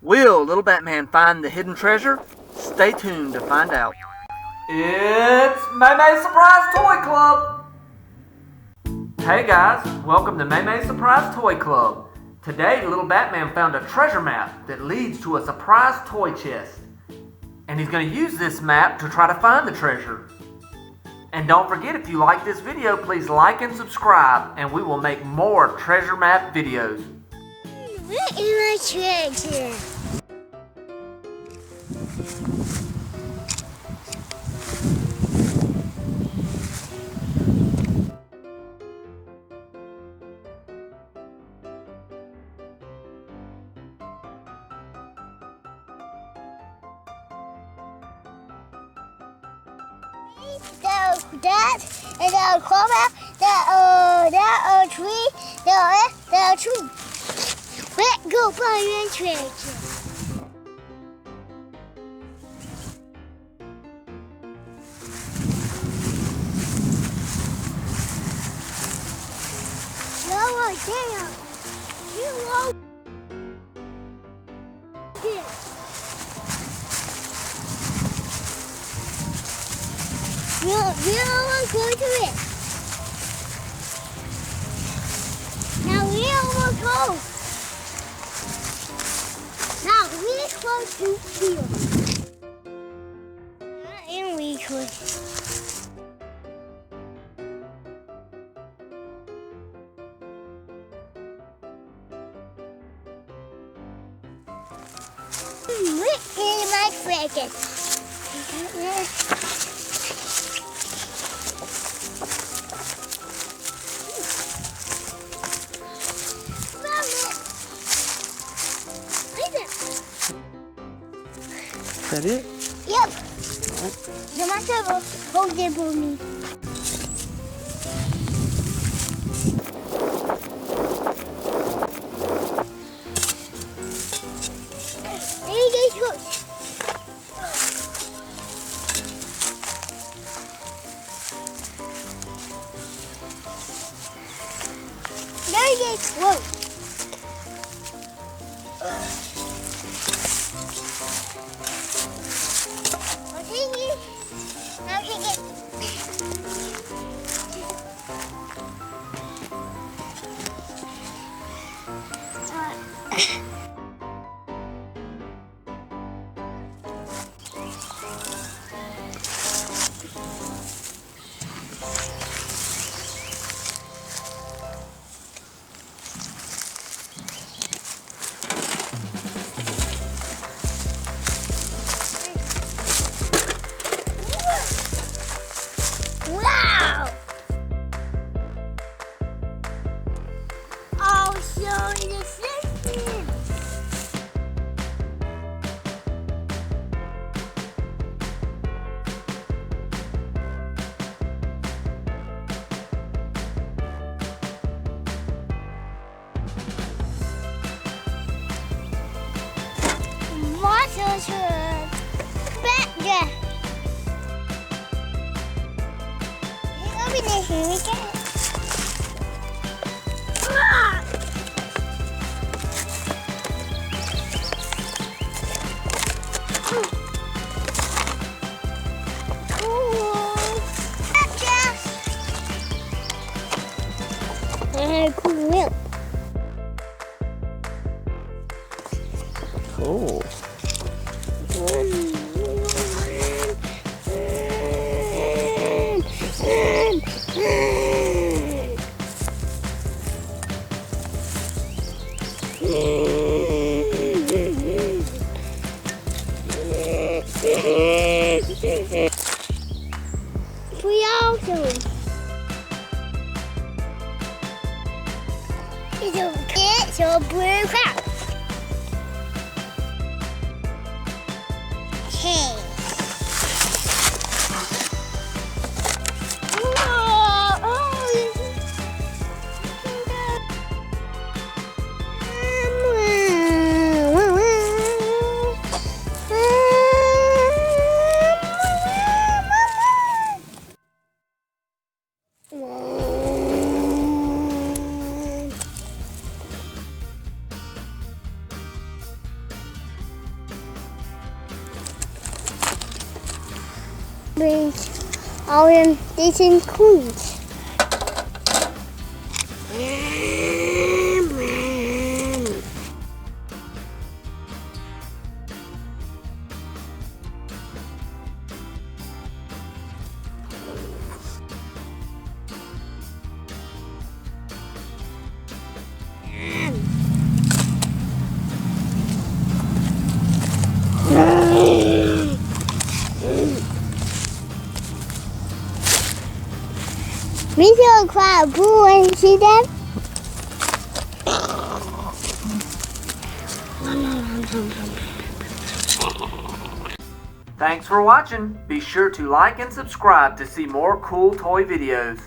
Will Little Batman find the hidden treasure? Stay tuned to find out. It's May Surprise Toy Club! Hey guys, welcome to May Surprise Toy Club. Today, Little Batman found a treasure map that leads to a surprise toy chest. And he's going to use this map to try to find the treasure. And don't forget, if you like this video, please like and subscribe, and we will make more treasure map videos. Where is my treasure? That and the cobra, the tree, the tree. Let's go find your treasure. No, there. You know this. We almost go to it. Now we almost go. Now we close to here. And we close. Look in my bracket. Is that it? Yep. The master hold it for me. There you go. There you go. Now take it. Wow! I'll show you the system. Monster truck. Back there. Open it, here we go. Ah! Cool. Cool. Cool. We also. It's a blue crab. Okay. Whoa! brings all in decent coins. We saw quite a pool when you see them. Thanks for watching. Be sure to like and subscribe to see more cool toy videos.